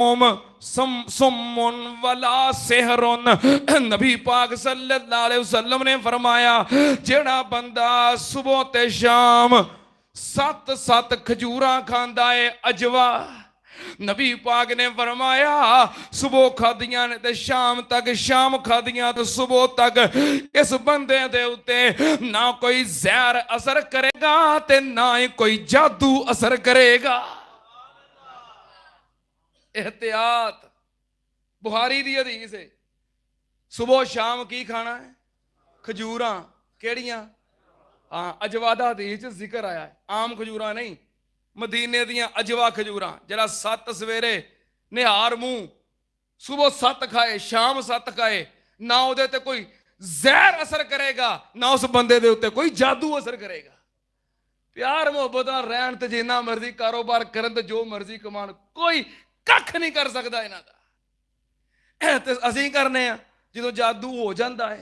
सुम्मुन वला सेहरुन। नबी पाक सल्लल्लाहु अलैहि वसल्लम ने फरमाया जेड़ा बंदा सुबह ते शाम 7 खजूरां खांदा है अजवा, नबी पाक ने फरमाया सुबह खादियां ने ते शाम तक, शाम खादियां तो सुबह तक, इस बंदे दे उत्ते ना कोई जहर असर करेगा ते ना ही कोई जादू असर करेगा। एहतियात बुखारी दी हदीस है। सुबह शाम की खाना है? खजूरां। केड़ियां? हाँ, अजवा दा हदीस च जिक्र आया है, आम खजूरां नहीं, मदीने दियां अजवा खजूरां। जरा 7 सवेरे निहार मुंह, सुबह 7 खाए, शाम 7 खाए, ना उहदे ते कोई जहर असर करेगा, ना उस बंदे दे उत्ते कोई जादू असर करेगा। प्यार मुहब्बत नाल रहन ते जिन्ना मर्जी कारोबार करन ते जो मर्जी कमान, कोई कख नहीं कर सकता इन्हां दा। ते असीं करने आ, ਜਦੋਂ जादू हो जाता है।